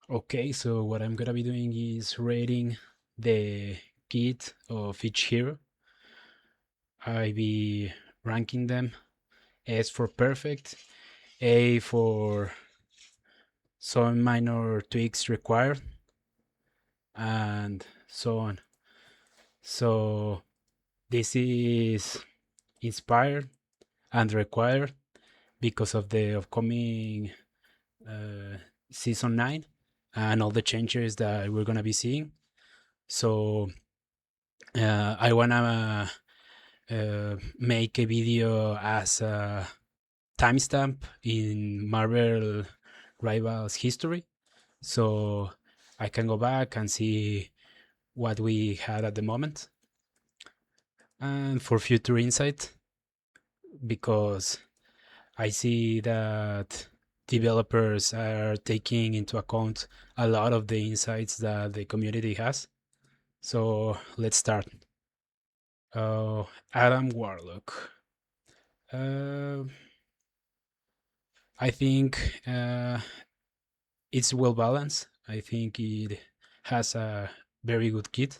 Okay, so what I'm gonna be doing is rating the kit of each hero. I be ranking them. S for perfect, A for some minor tweaks required, and so on. So this is inspired and required because of the upcoming uh, season 9 and all the changes that we're gonna be seeing. So I wanna make a video as a timestamp in Marvel Rivals history, so I can go back and see what we had at the moment, and for future insight, because I see that developers are taking into account a lot of the insights that the community has. So let's start. Adam Warlock. Uh, I think it's well balanced. I think it has a very good kit.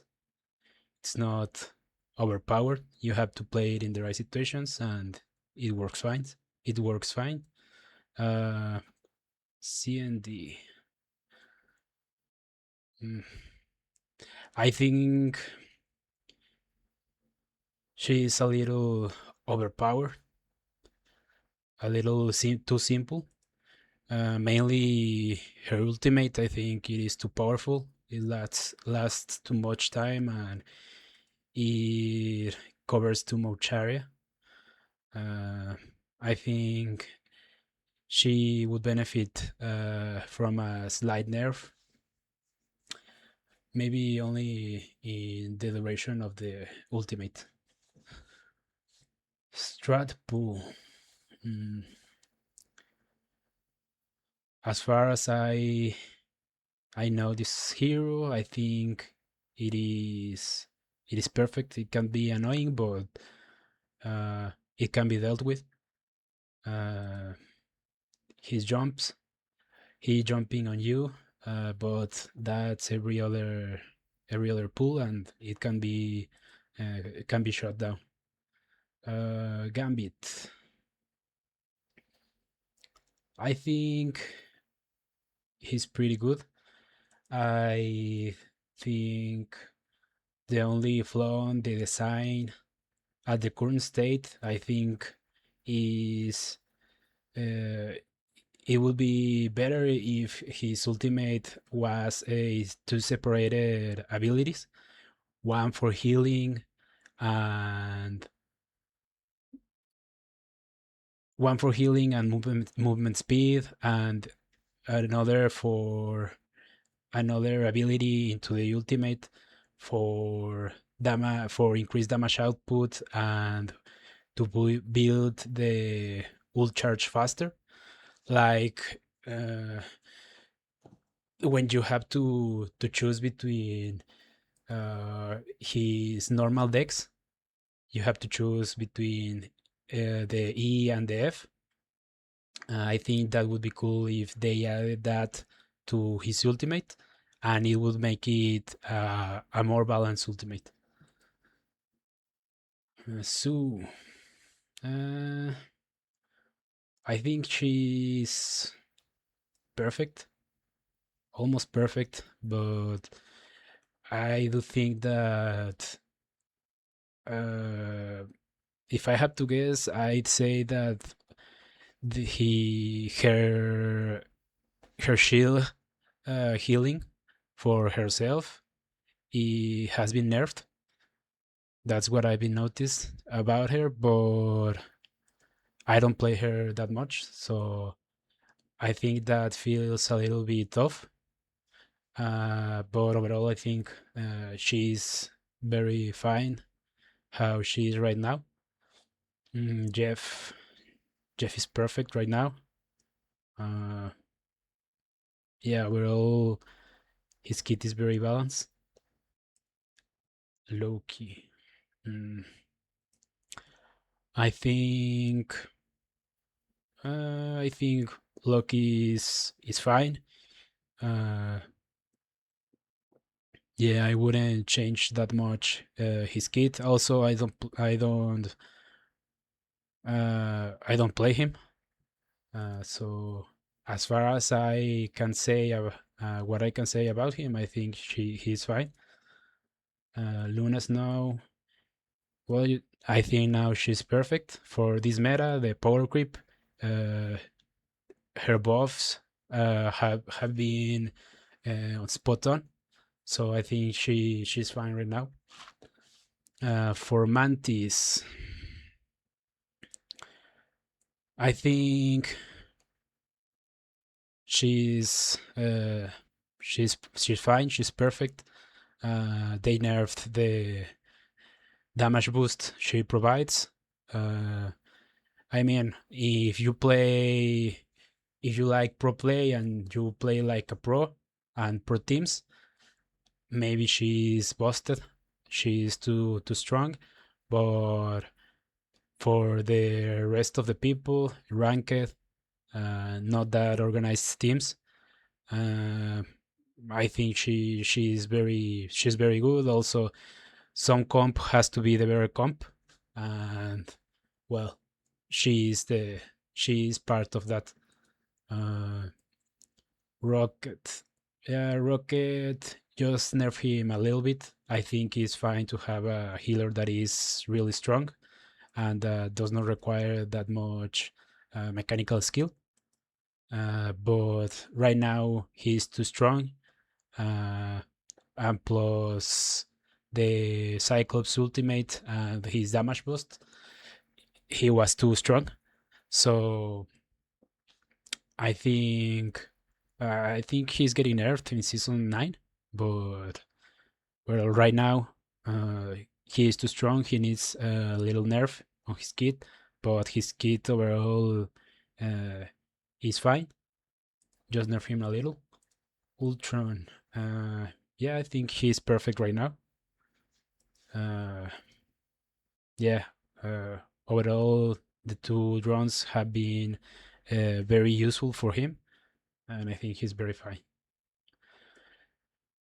It's not overpowered. You have to play it in the right situations, and it works fine. It works fine. Uh, C and D. Mm. I think she is a little overpowered, a little too simple. Mainly her ultimate, I think it is too powerful. It lasts too much time, and it covers too much area. Uh, I think she would benefit from a slight nerf, maybe only in the duration of the ultimate. Strat pool. Mm, as far as I know this hero, I think it is it is perfect. It can be annoying, but it can be dealt with. Uh, his jumps, he jumping on you, but that's every other pull, and it can be shut down. Gambit. I think he's pretty good. I think the only flaw in the design at the current state, I think, is uh, it would be better if his ultimate was a two separated abilities, one for healing and movement speed, and another for another ability into the ultimate for for increased damage output and to build the ult charge faster, like when you have to choose between his normal decks, you have to choose between the E and the F. I think that would be cool if they added that to his ultimate, and it would make it a more balanced ultimate. Sue, uh, I think she's perfect, almost perfect, but I do think that uh, if I had to guess, I'd say that her shield healing for herself, it has been nerfed. That's what I've been noticed about her, but I don't play her that much, so I think that feels a little bit tough. But overall, I think she's very fine how she is right now. Jeff is perfect right now. Uh, yeah, overall, his kit is very balanced. Loki. Mm, I think I think Loki is fine. Uh, yeah, I wouldn't change that much his kit. Also, I don't play him. So as far as I can say what I can say about him, I think he's fine. Luna Snow, well, I think now she's perfect for this meta. The power creep, uh, her buffs have been spot on. So I think she's fine right now. For Mantis, I think she's uh, she's fine. She's perfect. They nerfed the damage boost she provides. Uh, I mean, if you like pro play and you play like a pro and pro teams, maybe she's busted. She's too strong, but for the rest of the people, ranked, not that organized teams, uh, I think she's very good. Also, some comp has to be the better comp, and well, she's the she's part of that. Uh, Rocket, yeah, Rocket. Just nerf him a little bit. I think it's fine to have a healer that is really strong and does not require that much mechanical skill. But right now he's too strong, uh, and plus the Cyclops ultimate and his damage boost, he was too strong. So I think I think he's getting nerfed in season 9, but well, right now he is too strong. He needs a little nerf on his kit, but his kit overall uh, is fine. Just nerf him a little. Ultron, yeah, I think he's perfect right now. Uh, yeah, overall the two drones have been very useful for him, and I think he's very fine.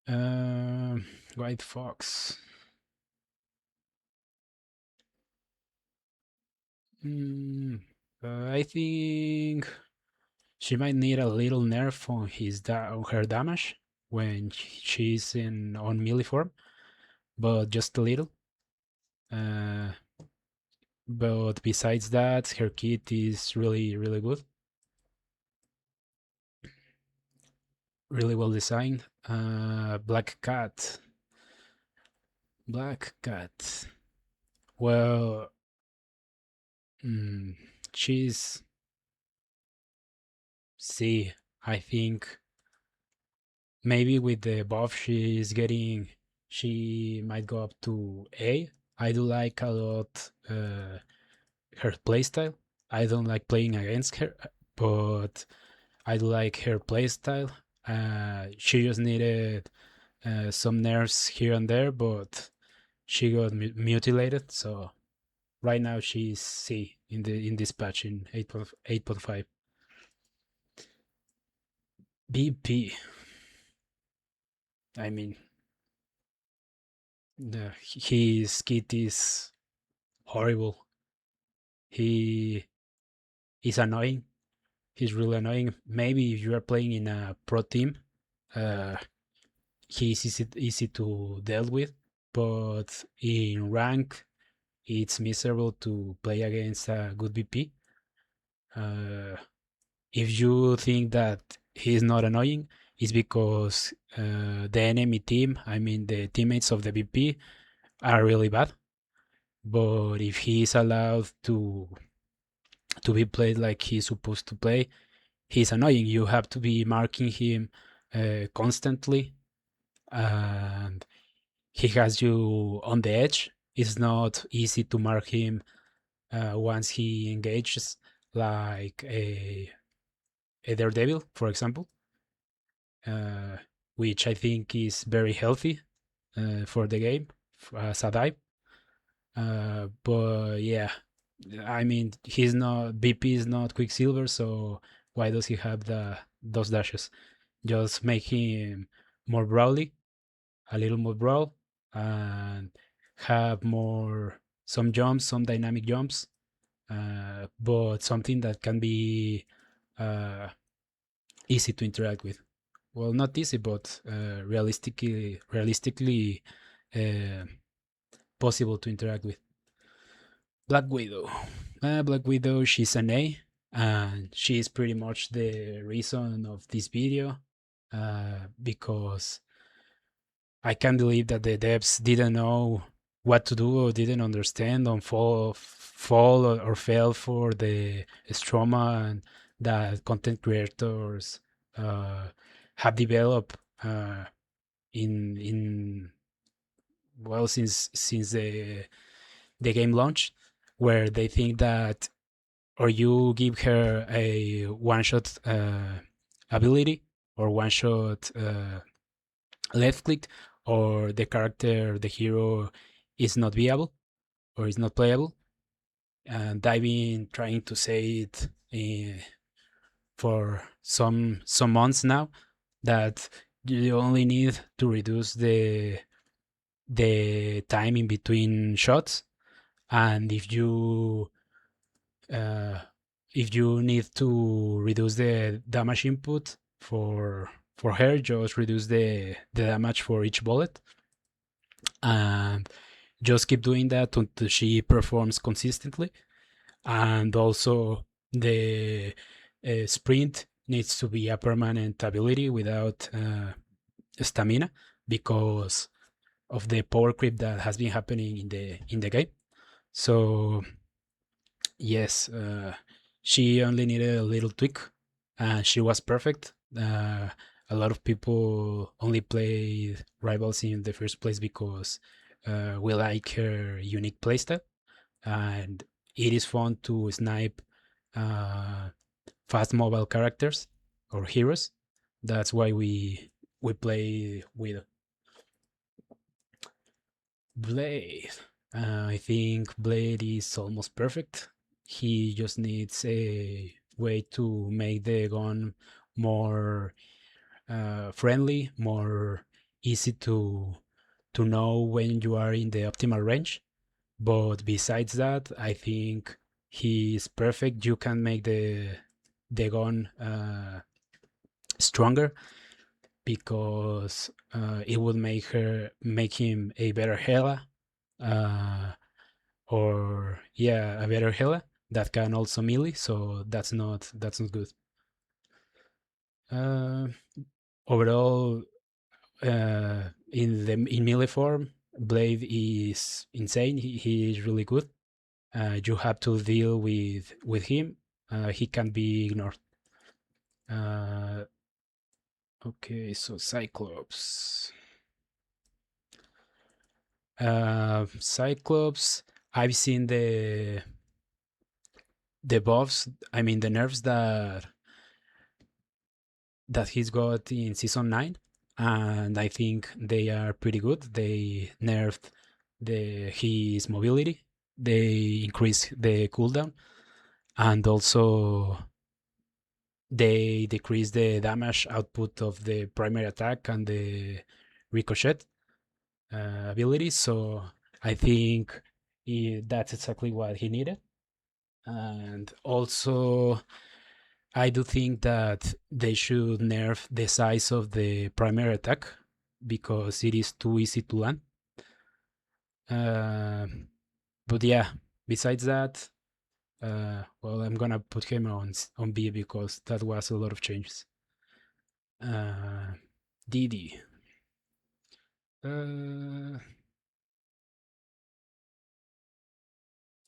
Um, White Fox. Mm, I think she might need a little nerf on on her damage when she's in on melee form, but just a little. Uh, but besides that, her kit is really good, really well designed. Black Cat, Black Cat. Well, mm, she's C. I think maybe with the buff she's getting, she might go up to A. I do like a lot her playstyle. I don't like playing against her, but I do like her playstyle. She just needed some nerfs here and there, but she got mutilated. So right now she's C in this patch in 8.5. BP. I mean, his kit is horrible. He is annoying. He's really annoying. Maybe if you are playing in a pro team, uh, he's easy to deal with. But in rank, it's miserable to play against a good VP. Uh, if you think that he's not annoying, it's because the enemy team, I mean the teammates of the VP, are really bad. But if he is allowed to be played like he's supposed to play, he's annoying. You have to be marking him constantly, and he has you on the edge. It's not easy to mark him once he engages, like a Daredevil, for example, uh, which I think is very healthy for the game as a dive. But yeah, I mean, he's not BP is not Quicksilver, so why does he have those dashes? just make him more brawly, a little more brawl, and have more some jumps, some dynamic jumps, but something that can be uh, easy to interact with. Well, not easy, but realistically uh, possible to interact with. Black Widow. Black Widow, she's an A, and she is pretty much the reason of this video, because I can't believe that the devs didn't know what to do or didn't understand on fall or fail for the stroma and that content creators uh, have developed in well since the game launch, where they think that or you give her a one shot ability or one shot left click, or the character, the hero, is not viable or is not playable. And I've been trying to say it for some months now, that you only need to reduce the time in between shots, and uh, if you need to reduce the damage input for her, just reduce the damage for each bullet, and just keep doing that until she performs consistently. And also the sprint needs to be a permanent ability without stamina, because of the power creep that has been happening in the game. So yes, she only needed a little tweak, and she was perfect. A lot of people only played Rivals in the first place because we like her unique playstyle, and it is fun to snipe uh, fast mobile characters or heroes. That's why we play with Blade. I think Blade is almost perfect. He just needs a way to make the gun more friendly, more easy to know when you are in the optimal range. But besides that, I think he is perfect. You can make the gun stronger, because it would make him a better Hela, uh, or yeah, a better Hela that can also melee. So that's not good. Uh, Overall, in melee form, Blade is insane. He is really good. You have to deal with him. He can be ignored. Uh, okay, so Cyclops. Cyclops. I've seen the buffs. I mean the nerfs that he's got in season 9, and I think they are pretty good. They nerfed his mobility. They increased the cooldown, and also they decrease the damage output of the primary attack and the ricochet ability. So I think that's exactly what he needed. And also, I do think that they should nerf the size of the primary attack, because it is too easy to land. Uh, but yeah, besides that, well, I'm gonna put him on B, because that was a lot of changes. Didi. Uh,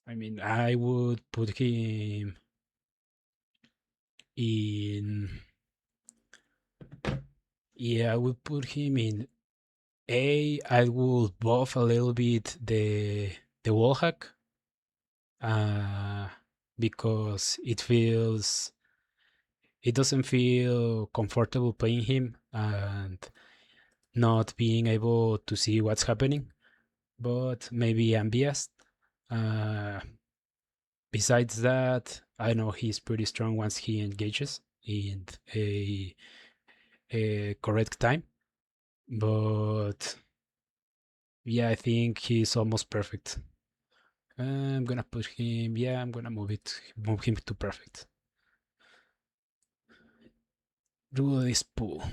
I mean, I would put him in. Yeah, I would put him in A. I would buff a little bit the wall hack, uh, because it doesn't feel comfortable playing him and not being able to see what's happening. But maybe I'm biased. Uh, Besides that, I know he's pretty strong once he engages in correct time. But yeah, I think he's almost perfect. I'm gonna put him. Yeah, I'm gonna move him to perfect. Rule this pool.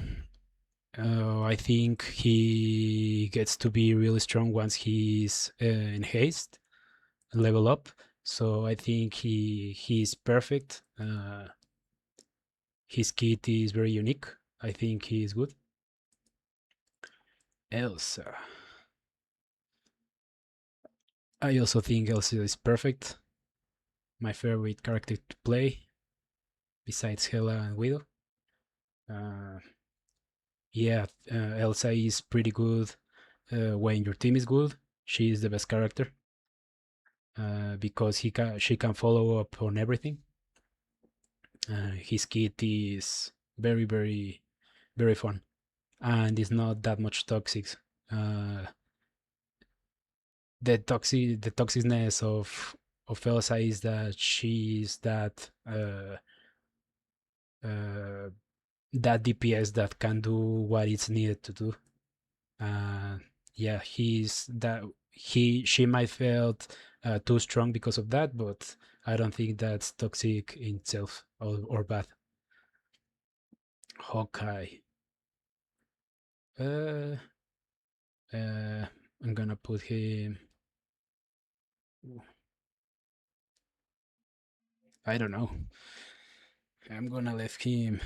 I think he gets to be really strong once he's in haste, level up. So I think he's perfect. His kit is very unique. I think he's good. Elsa. I also think Elsa is perfect. My favorite character to play, besides Hela and Widow. Uh, yeah, Elsa is pretty good when your team is good. She is the best character because she can follow up on everything. His kit is very fun, and it's not that much toxic. Uh, the toxicness of Elsa is that she's uh, that DPS that can do what it's needed to do. Uh, yeah, he's that she might felt too strong because of that, but I don't think that's toxic in itself or bad. Hawkeye. Uh, I'm gonna put him. I don't know. I'm gonna leave him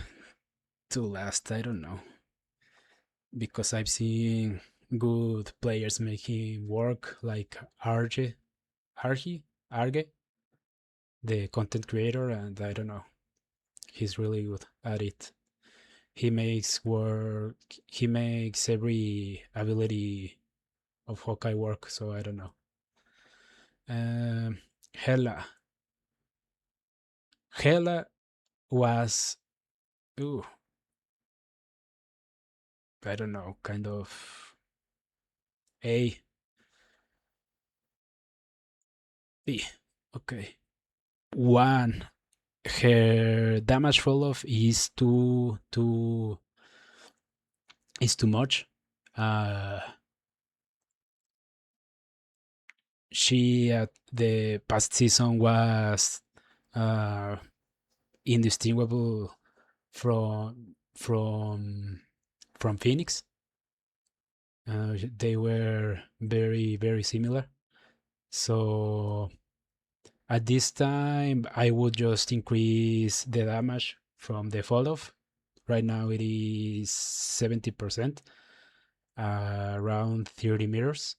to last. I don't know because I've seen good players make him work, like Arge, the content creator, and I don't know. He's really good at it. He makes work. He makes every ability of Hawkeye work. So I don't know. Um, Hela. Hela was. Ooh, I don't know. Kind of A B. Okay. One. Her damage fall off is too much. Uh, she at the past season was uh, indistinguishable from Phoenix. They were very similar. So at this time, I would just increase the damage from the fall off. Right now, it is 70%, around 30 meters.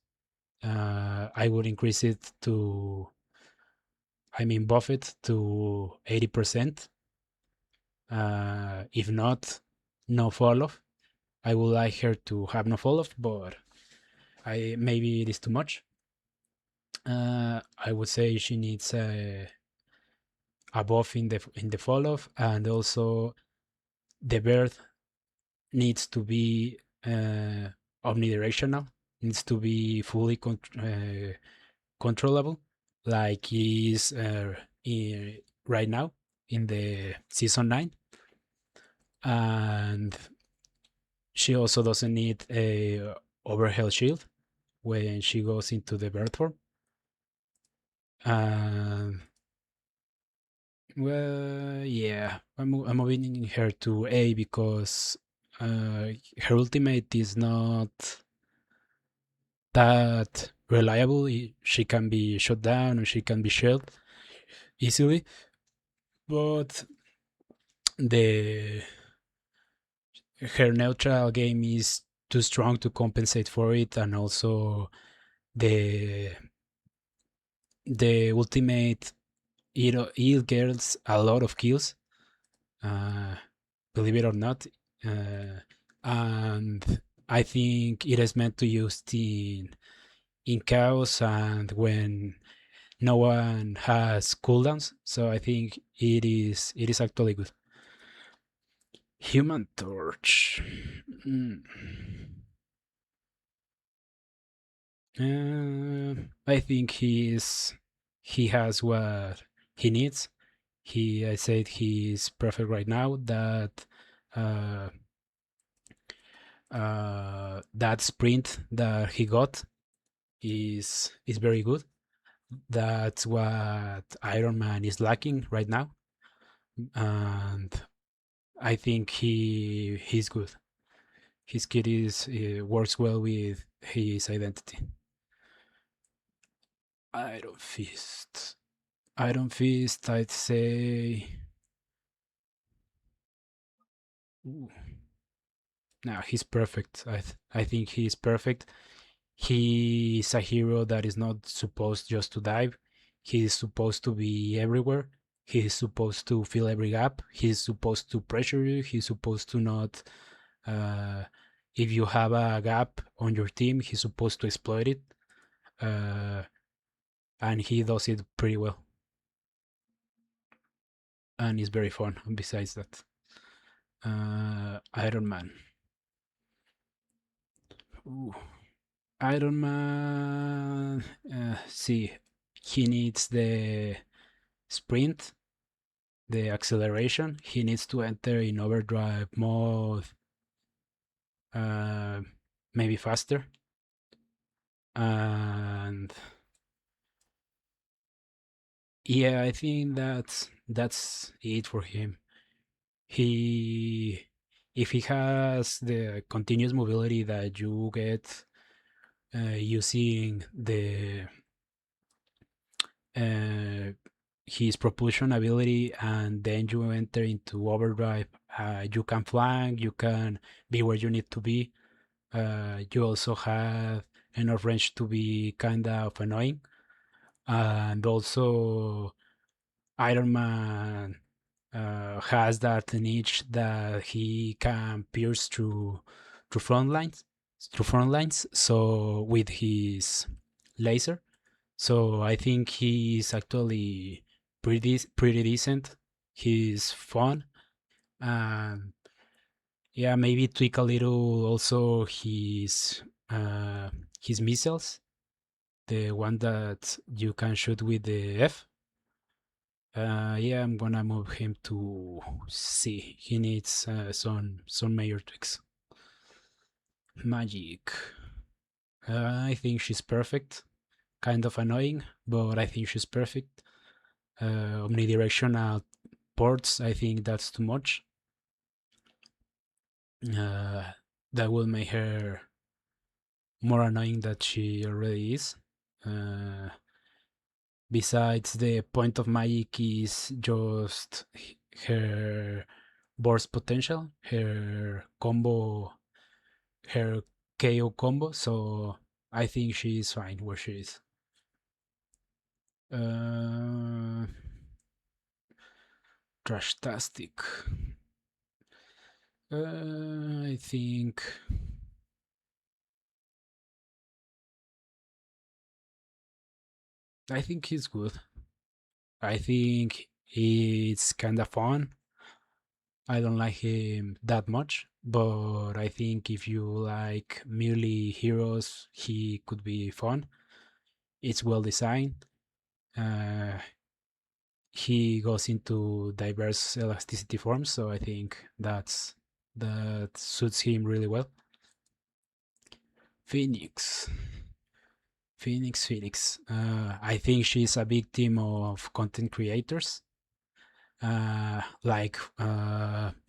I would increase it to, I mean, buff it to 80%. If not, no fall off. I would like her to have no fall off, but I maybe it is too much. I would say she needs a buff in the fall off, and also the bird needs to be omnidirectional, needs to be fully controllable, like is right now in the season 9. And she also doesn't need a overhead shield when she goes into the bird form. And well, yeah, I'm moving her to A because her ultimate is not that reliable. She can be shot down or she can be shelled easily, but the her neutral game is too strong to compensate for it, and also the the ultimate it gets a lot of kills, uh, believe it or not, and I think it is meant to use in chaos and when no one has cooldowns. So I think it is actually good. Human Torch. Mm. I think he has what he needs. I said he's perfect right now. That uh, That sprint that he got is very good. That's what Iron Man is lacking right now, and I think he's good. His kid is works well with his identity. Iron Fist. Iron Fist. I'd say. Ooh, no, he's perfect. I think he's perfect. He's a hero that is not supposed just to dive. He's supposed to be everywhere. He's supposed to fill every gap. He's supposed to pressure you. He's supposed to not. Uh, if you have a gap on your team, he's supposed to exploit it. Uh, and he does it pretty well. And it's very fun. Besides that, Iron Man. Ooh. Iron Man. See, he needs the sprint, the acceleration. He needs to enter in overdrive mode, uh, maybe faster. And yeah, I think that's it for him. He, if he has the continuous mobility that you get using the uh, his propulsion ability, and then you enter into overdrive. You can flank, you can be where you need to be. You also have enough range to be kind of annoying, and also Iron Man has that niche that he can pierce through front lines. So with his laser, so I think he's actually pretty decent. He's fun, and yeah, maybe tweak a little also uh, his missiles, the one that you can shoot with the F. Yeah, I'm gonna move him to C. He needs some major tweaks. Magic. I think she's perfect. Kind of annoying, but I think she's perfect. Omnidirectional ports, I think that's too much. Uh, that will make her more annoying than she already is. Uh, Besides, the point of magic is just her burst potential, her KO combo. So I think she is fine where she is. Uh, Trashtastic. I think he's good. I think it's kind of fun. I don't like him that much, but I think if you like merely heroes, he could be fun. It's well designed. Uh, he goes into diverse elasticity forms, so I think that suits him really well. Phoenix. Phoenix. I think she's a victim of content creators. Like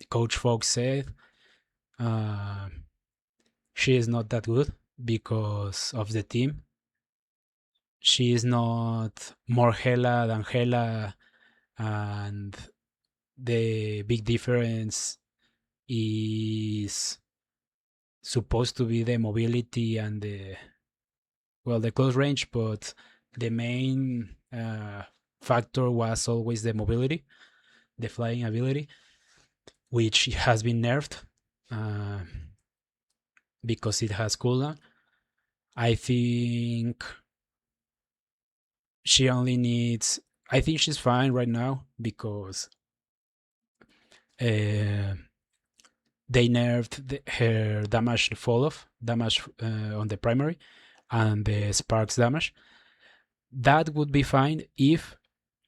Coach Fox said, uh, she is not that good because of the team. She is not more Hela than Hela, and the big difference is supposed to be the mobility and the close range, but the main factor was always the mobility, the flying ability, which has been nerfed uh, because it has cooldown. I think she only needs. I think she's fine right now because uh, they nerfed her damage fall off, damage on the primary, and the sparks damage. That would be fine if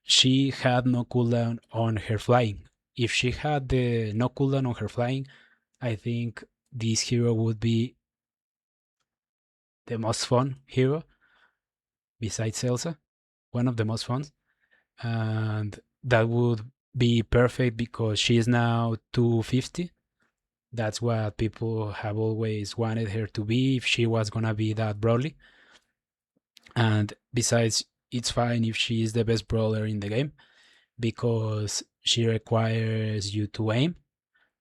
she had no cooldown on her flying. If she had the no cooldown on her flying, I think this hero would be the most fun hero besides Elsa, one of the most fun, and that would be perfect because she is now 250. That's what people have always wanted her to be if she was gonna be that Broly. And besides, it's fine if she is the best brawler in the game because she requires you to aim.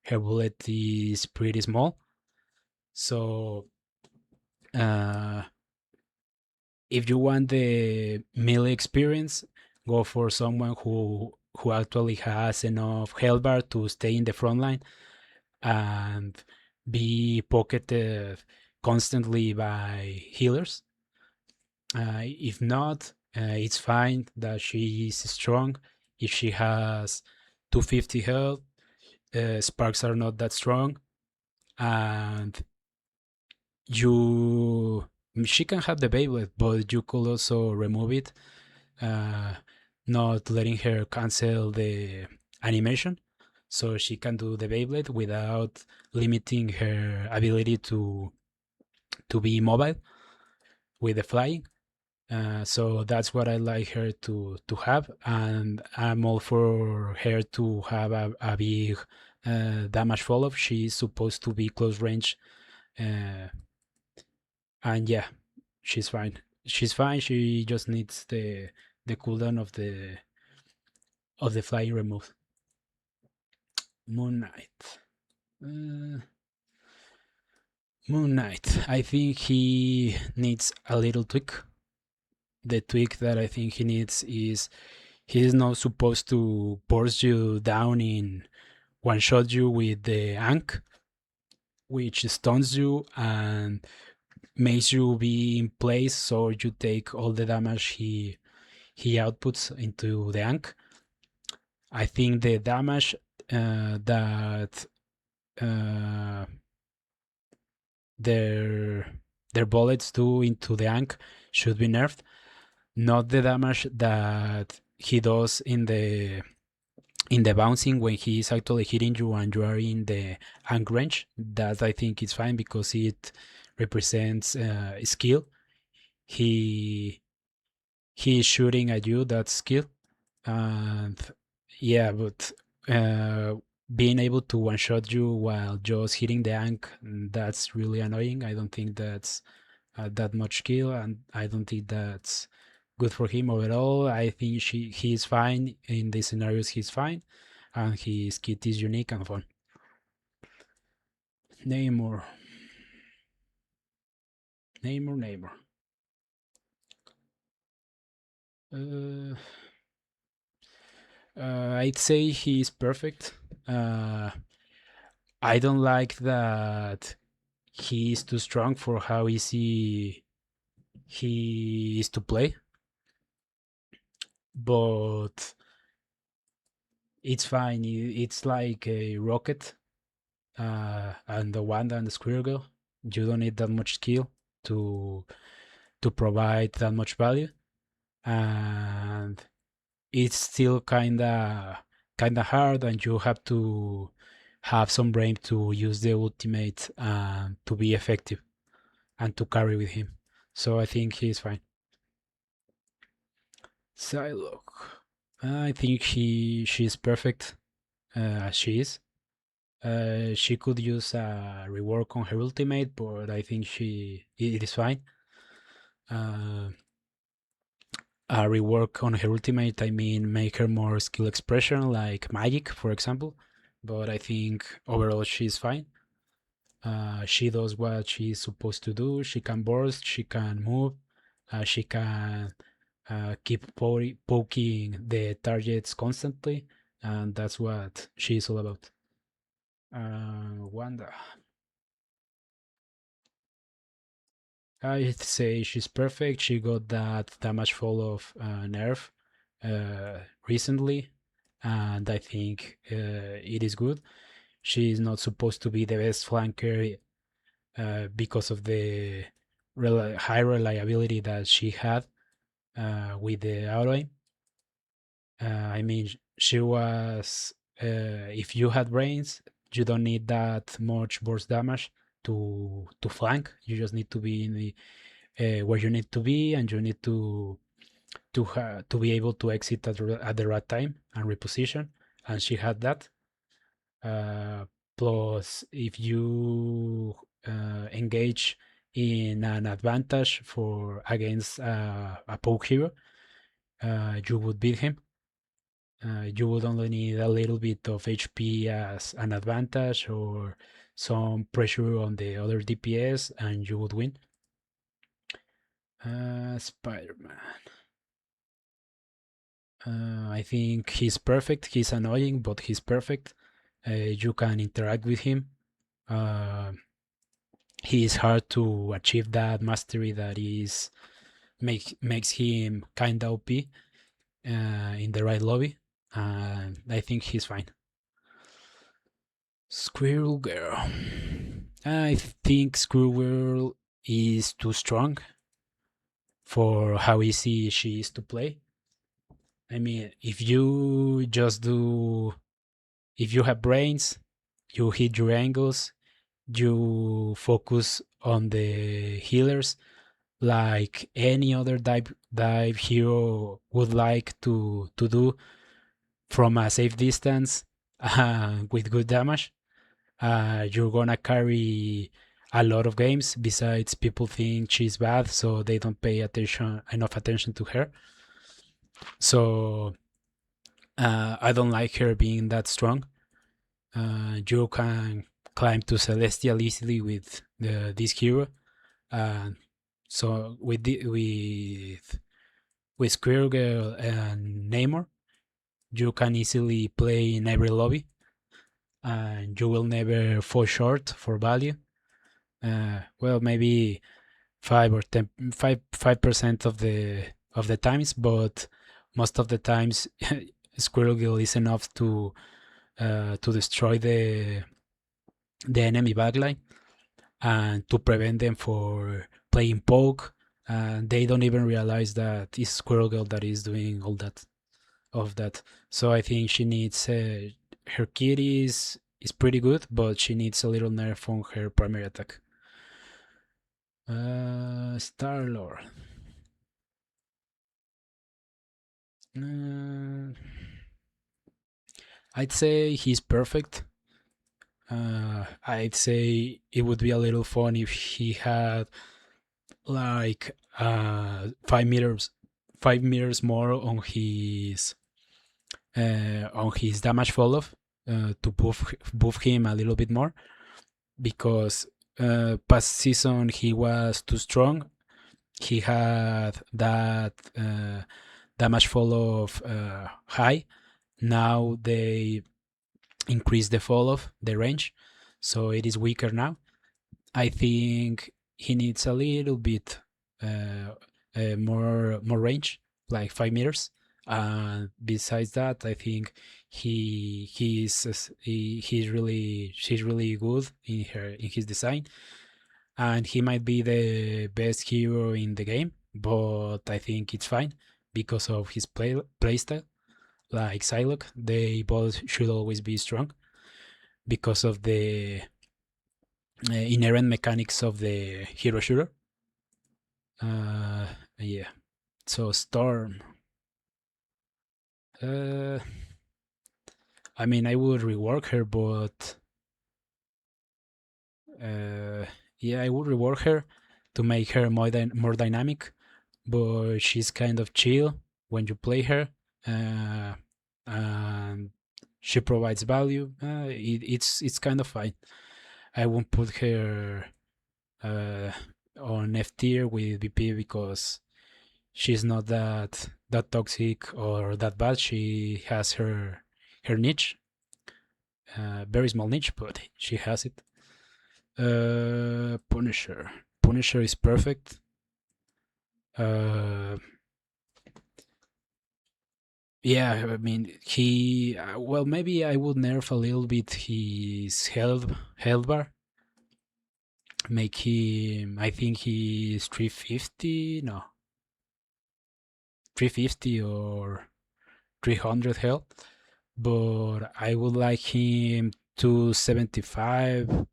Her bullet is pretty small. So uh, if you want the melee experience, go for someone who actually has enough health bar to stay in the front line and be pocketed constantly by healers. If not, it's fine that she is strong. If she has 250 health, sparks are not that strong, and you she can have the Beyblade, but you could also remove it, uh, not letting her cancel the animation, so she can do the Beyblade without limiting her ability to be mobile with the flying. So that's what I like her to have, and I'm all for her to have a big damage fall off. She's supposed to be close range, uh, and yeah, she's fine. She's fine. She just needs the cooldown of the flying removed. Moon Knight. Uh, Moon Knight. I think he needs a little tweak. The tweak that I think he needs is he's not supposed to burst you down in one shot you with the Ankh, which stuns you and makes you be in place so you take all the damage he outputs into the Ankh. I think the damage that uh, their their bullets do into the Ankh should be nerfed, not the damage that he does in the bouncing when he is actually hitting you and you are in the Ankh range. That I think is fine because it represents skill. He he is shooting at you that skill, and yeah, but uh, being able to one shot you while just hitting the Ankh, that's really annoying. I don't think that's that much skill, and I don't think that's good for him overall. I think he's fine in these scenarios. He's fine, and his kit is unique and fun. Namor, Namor. Uh, I'd say he's perfect. Uh, I don't like that he is too strong for how easy he is to play, but it's fine. It's like a rocket and the Wanda and the Squirrel Girl. You don't need that much skill to to provide that much value, and it's still kinda hard, and you have to have some brain to use the ultimate to be effective and to carry with him. So I think he's fine. Psylocke. I think she's perfect as she is. She could use a rework on her ultimate, but I think it is fine. Uh, a rework on her ultimate, I mean, make her more skill expression, like magic, for example. But I think overall she's fine. She does what she's supposed to do. She can burst, she can move, she can keep poking the targets constantly, and that's what she's all about. Wanda. I'd say she's perfect. She got that damage fall of nerf recently, and I think it is good. She is not supposed to be the best flanker because of the high reliability that she had with the auto aim. I mean, she was. If you had brains, you don't need that much burst damage. to flank. You just need to be in the where you need to be, and you need to be able to exit at the right time and reposition. And she had that. Uh, Plus, if you engage in an advantage for against a poke hero, you would beat him. You would only need a little bit of HP as an advantage or some pressure on the other DPS, and you would win. Spider-Man. I think he's perfect. He's annoying, but he's perfect. You can interact with him. Uh, he is hard to achieve that mastery that is makes him kind of OP in the right lobby. And I think he's fine. Squirrel Girl. I think Squirrel Girl is too strong for how easy she is to play. I mean, if you have brains, you hit your angles, you focus on the healers like any other dive hero would like to do from a safe distance with good damage. You're gonna carry a lot of games. Besides, people think she's bad, so they don't pay enough attention to her. So I don't like her being that strong. You can climb to Celestial easily with this hero. So with Squirrel Girl and Namor, you can easily play in every lobby, and you will never fall short for value. Well, maybe 5% of the times, but most of the times, Squirrel Girl is enough to destroy the enemy backline and to prevent them for playing poke. And they don't even realize that it's Squirrel Girl that is doing all that of that. So I think she needs her kit is pretty good, but she needs a little nerf on her primary attack. Star Lord. I'd say he's perfect. I'd say it would be a little fun if he had like 5 meters more on his damage fall off to buff him a little bit more, because past season he was too strong. He had that damage fall off high. Now they increase the fall off the range, so it is weaker now. I think he needs a little bit more range, like 5 meters. Besides that, I think she's really good in his design, and he might be the best hero in the game. But I think it's fine because of his playstyle. Like Psylocke, they both should always be strong because of the inherent mechanics of the hero shooter. Yeah. So Storm. I mean, I would rework her, but yeah, I would rework her to make her more dynamic. But she's kind of chill when you play her, and she provides value. It's kind of fine. I won't put her on F tier with VP because she's not that toxic or that bad. She has her niche, very small niche, but she has it. Punisher. Punisher is perfect. Yeah, I mean he. Well, maybe I would nerf a little bit his health bar. Make him. I think he's 350. No, 350 or 300 health. But I would like him to 75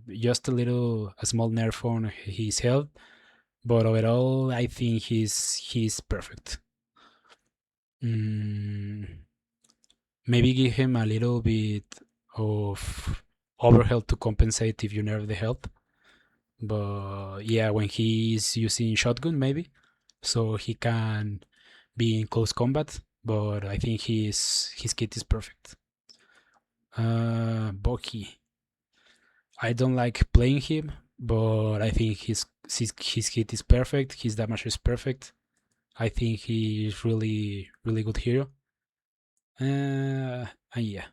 Just a small nerf on his health, but overall, I think he's perfect. Mm, Maybe give him a little bit of overhealth to compensate if you nerf the health. But yeah, when he's using shotgun, maybe so he can be in close combat. But I think his kit is perfect. Boki. I don't like playing him, but I think his hit is perfect. His damage is perfect. I think he's really good hero. And yeah,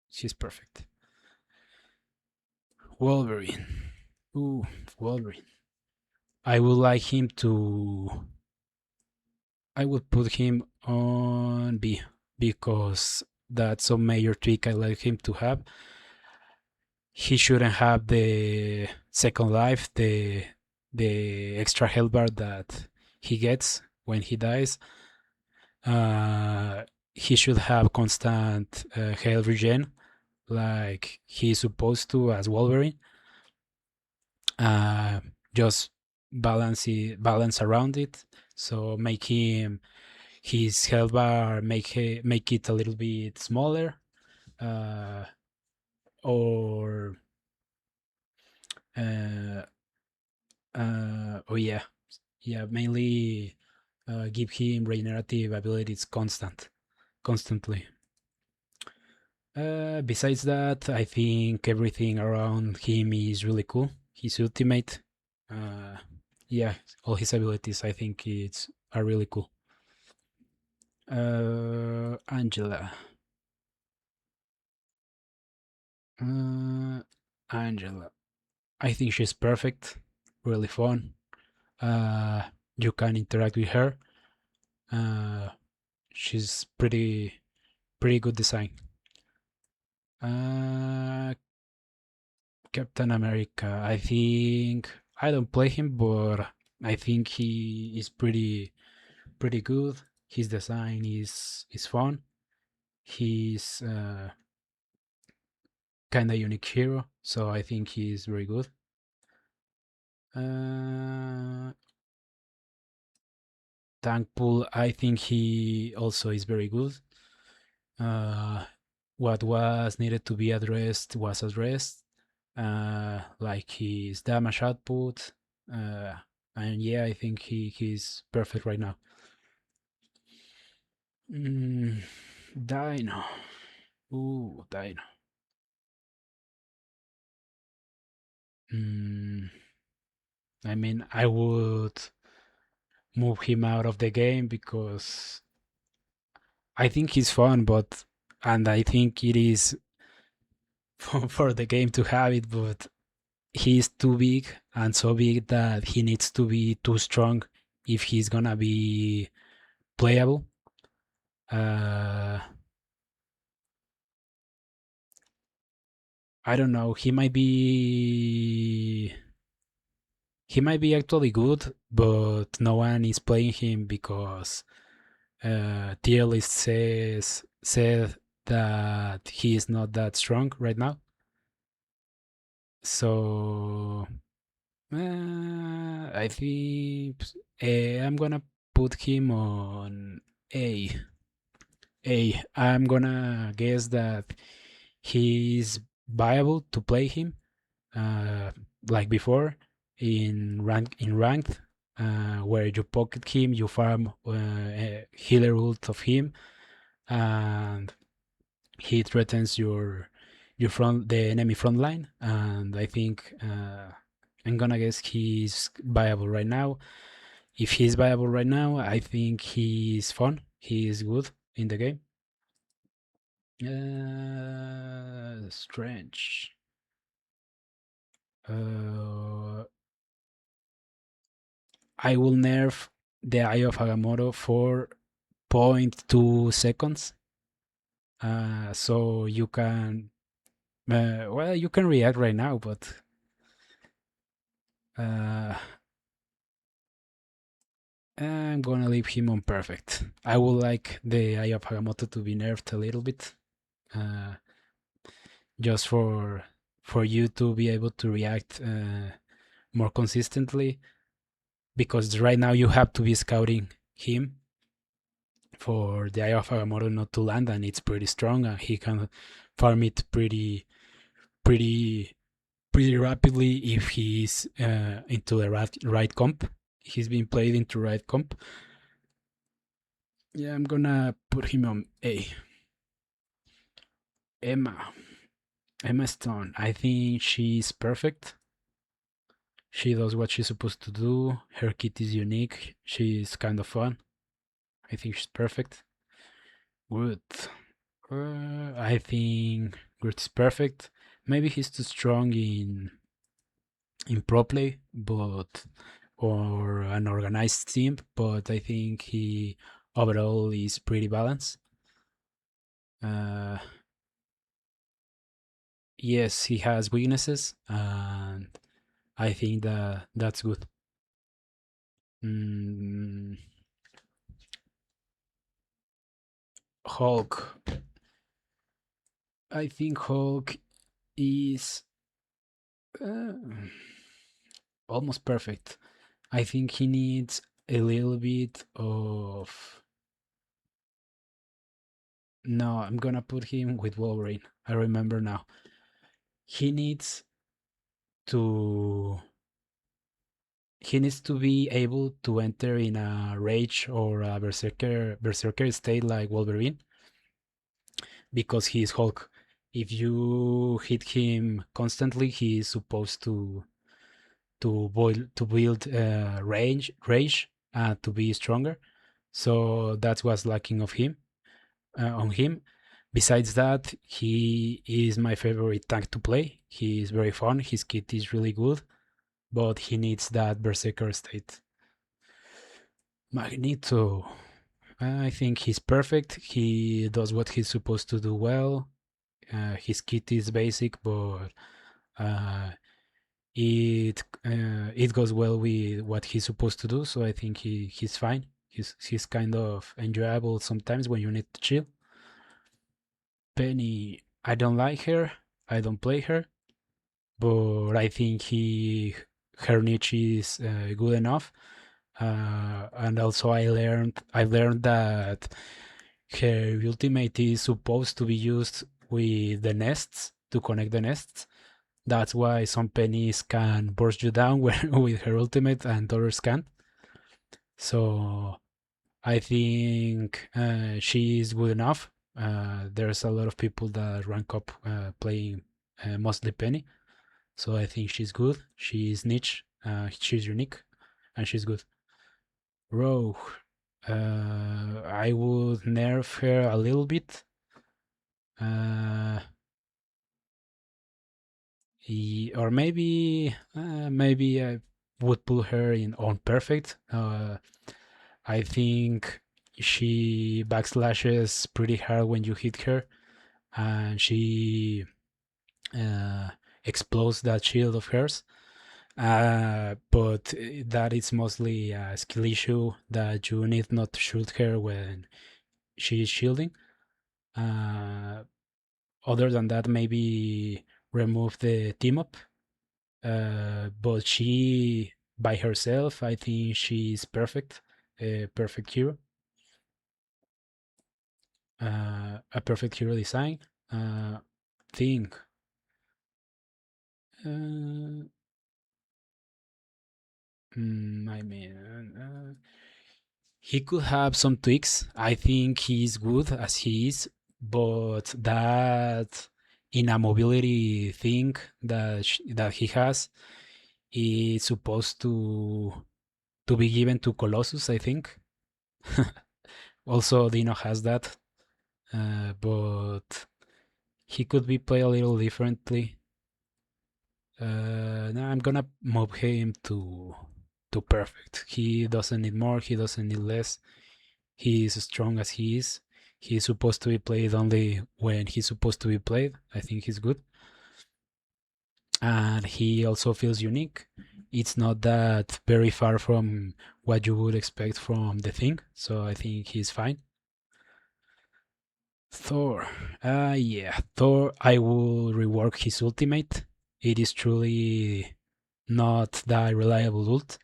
she's perfect. Wolverine. Ooh, Wolverine. I would like him to. I would put him on B because that's a major trick I like him to have. He shouldn't have the second life, the extra health bar that he gets when he dies. Uh, he should have constant health regen like he's supposed to as Wolverine. Uh, just balance around it. So make him his health bar make it a little bit smaller, uh, or uh, oh yeah, yeah, mainly give him regenerative abilities constantly. Besides that, I think everything around him is really cool. His ultimate, uh, yeah, all his abilities, I think it's are really cool. Angela. Uh, Angela. I think she's perfect, really fun. Uh, you can interact with her. Uh, she's pretty good design. Uh, Captain America. I think I don't play him, but I think he is pretty good. His design is fun. He's kind of unique hero, so I think he's very good. Uh, Tank pool. I think he also is very good. Uh, what was needed to be addressed was addressed, like his damage output. Uh, and yeah, I think he's perfect right now. Mm, Dino. Ooh, Dino. Mm, I mean, I would move him out of the game because I think he's fun, and I think it is for the game to have it, but he's too big and so big that he needs to be too strong if he's gonna be playable. Uh, I don't know. He might be actually good, but no one is playing him because tier list said that he is not that strong right now. So I think I'm gonna put him on A. I'm gonna guess that he's viable to play him, uh, like before in ranked, where you pocket him, you farm a healer ult of him, and he threatens the enemy front line. And I think I'm gonna guess he's viable right now. If he's viable right now, I think he's fun. He is good in the game. Strange. Uh, I will nerf the Eye of Agamotto for 0.2 seconds. So you can, well, you can react right now, but uh, I'm gonna leave him on perfect. I would like the Eye of Agamotto to be nerfed a little bit, uh, just for you to be able to react more consistently, because right now you have to be scouting him for the Eye of Agamotto not to land, and it's pretty strong, and he can farm it pretty pretty rapidly if he's into the right comp. He's been played into right comp. Yeah, I'm gonna put him on A. Emma. Emma Stone. I think she's perfect. She does what she's supposed to do. Her kit is unique. She's kind of fun. I think she's perfect. Good. I think Groot is perfect. Maybe he's too strong in pro play, but or an organized team, but I think he overall is pretty balanced. Uh, yes, he has weaknesses, and I think that that's good. Mm, Hulk. I think Hulk is uh, almost perfect. I think he needs a little bit of. No, I'm gonna put him with Wolverine. I remember now. He needs to he needs to be able to enter in a rage or a berserker state like Wolverine, because he is Hulk. If you hit him constantly, he is supposed to build rage and to be stronger. So that's what's lacking of him on him. Besides that, he is my favorite tank to play. He is very fun. His kit is really good, but he needs that berserker state. Magneto. I think he's perfect. He does what he's supposed to do well. His kit is basic, but uh, it goes well with what he's supposed to do. So I think he's fine. He's kind of enjoyable sometimes when you need to chill. Penny, I don't like her. I don't play her, but I think her niche is good enough. And also I learned that her ultimate is supposed to be used with the nests to connect the nests. That's why some pennies can burst you down with her ultimate and others can't. So I think she is good enough. There's a lot of people that rank up playing mostly penny. So I think she's good. She's niche. She's unique, and she's good. Rogue. I would nerf her a little bit. Uh, or maybe I would put her in on perfect. I think she backslashes pretty hard when you hit her, and she uh, explodes that shield of hers. But that is mostly a skill issue that you need not to shoot her when she is shielding. Uh, Other than that, maybe remove the team up. But she, by herself, I think she's perfect. A perfect hero. A perfect hero design. Think. Uh, I mean, he could have some tweaks. I think he's good as he is, but that in a mobility thing that he has is supposed to be given to Colossus, I think. Also, Dino has that, but he could be played a little differently. Now I'm gonna move him to perfect. He doesn't need more. He doesn't need less. He is as strong as he is. He's supposed to be played only when he's supposed to be played. I think he's good. And he also feels unique. It's not that very far from what you would expect from the thing. So I think he's fine. Thor. Yeah, Thor, I will rework his ultimate. it is truly not that reliable ult.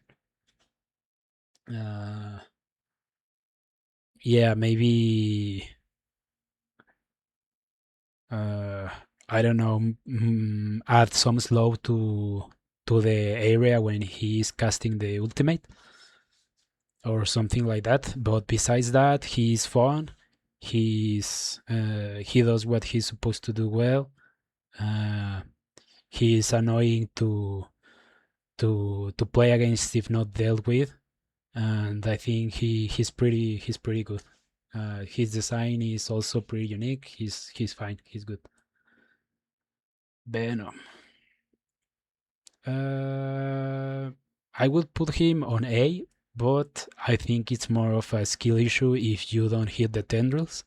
Uh, yeah, maybe uh, I don't know, add some slow to the area when he is casting the ultimate or something like that. But besides that, he's fun. He does what he's supposed to do well. Uh, he is annoying to play against if not dealt with, and I think he's pretty good. His design is also pretty unique. He's fine. He's good. Venom. Uh, I would put him on A, but I think it's more of a skill issue if you don't hit the tendrils,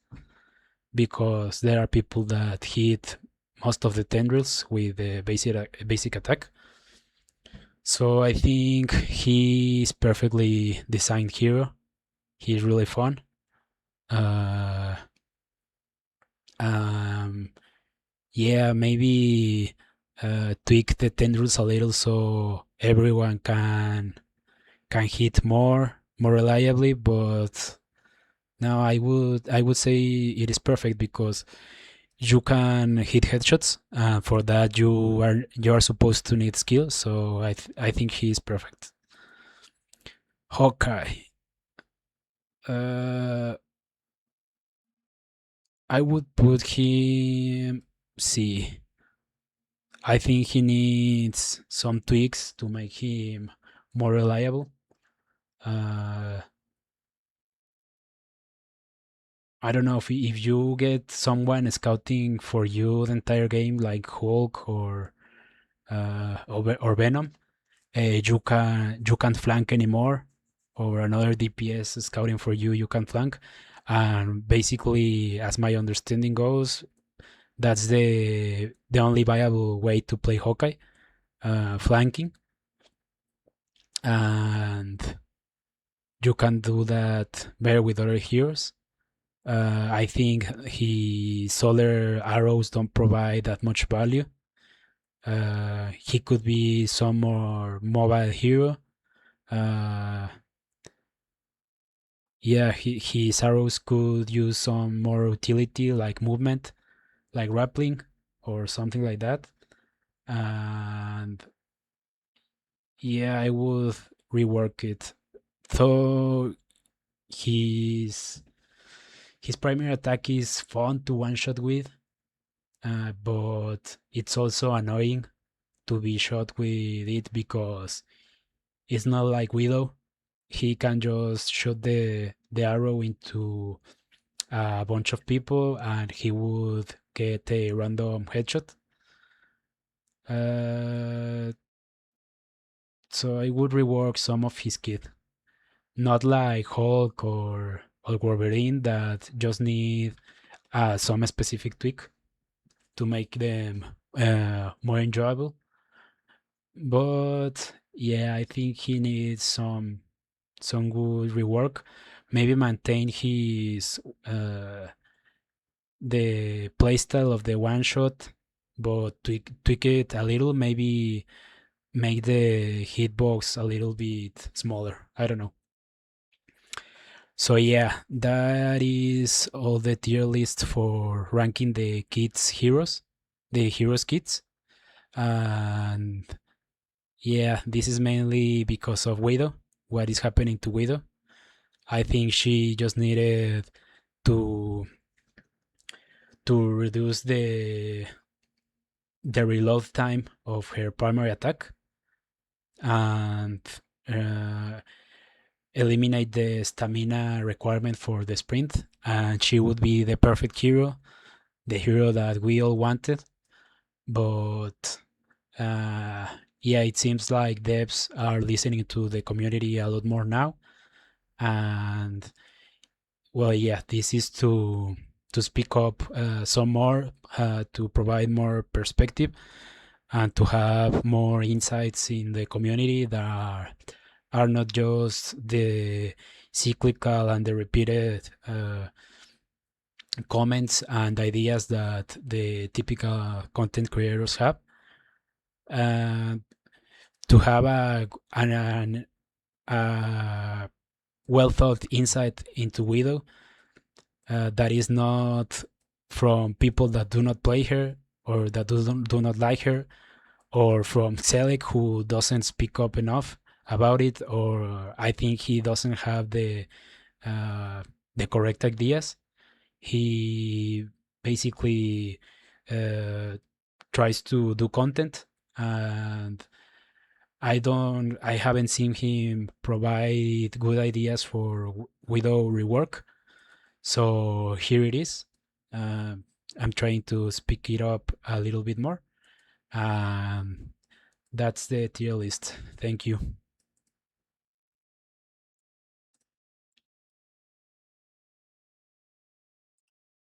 because there are people that hit most of the tendrils with the basic attack. So I think he's perfectly designed hero. He's really fun. Uh, um, yeah, maybe tweak the tendrils a little so everyone can hit more reliably. But now I would say it is perfect because you can hit headshots. For that, you are supposed to need skill. So I think he is perfect. Hawkeye. Uh, I would put him C. I think he needs some tweaks to make him more reliable. Uh, I don't know if you get someone scouting for you the entire game, like Hulk or Venom, you can't flank anymore, or another DPS scouting for you, you can flank. And basically, as my understanding goes, that's the only viable way to play Hawkeye, flanking, and you can do that better with other heroes. I think his solar arrows don't provide that much value. He could be some more mobile hero. Uh, yeah, his arrows could use some more utility like movement, like grappling or something like that. And yeah, I would rework it. Though his his primary attack is fun to one shot with, but it's also annoying to be shot with it because it's not like Widow. He can just shoot the arrow into a bunch of people and he would get a random headshot. Uh, so I would rework some of his kit, not like Hulk or Wolverine that just need some specific tweak to make them more enjoyable. But yeah, I think he needs some good rework. Maybe maintain his the playstyle of the one shot, but tweak it a little. Maybe make the hitbox a little bit smaller. I don't know. So yeah, that is all the tier list for ranking the kids heroes, the heroes kits, and yeah, this is mainly because of Widow. What is happening to Widow? I think she just needed to reduce the reload time of her primary attack and uh, eliminate the stamina requirement for the sprint, and she would be the perfect hero, the hero that we all wanted. But uh, yeah, it seems like devs are listening to the community a lot more now, and well, yeah, this is to speak up some more, to provide more perspective, and to have more insights in the community that are not just the cyclical and the repeated comments and ideas that the typical content creators have. uh, to have a well thought insight into Widow that is not from people that do not play her or that do not like her, or from Selec who doesn't speak up enough about it, or I think he doesn't have uh, the correct ideas. He basically uh, tries to do content, and I haven't seen him provide good ideas for Widow rework. So here it is. Um, I'm trying to speak it up a little bit more. Um, that's the tier list. Thank you.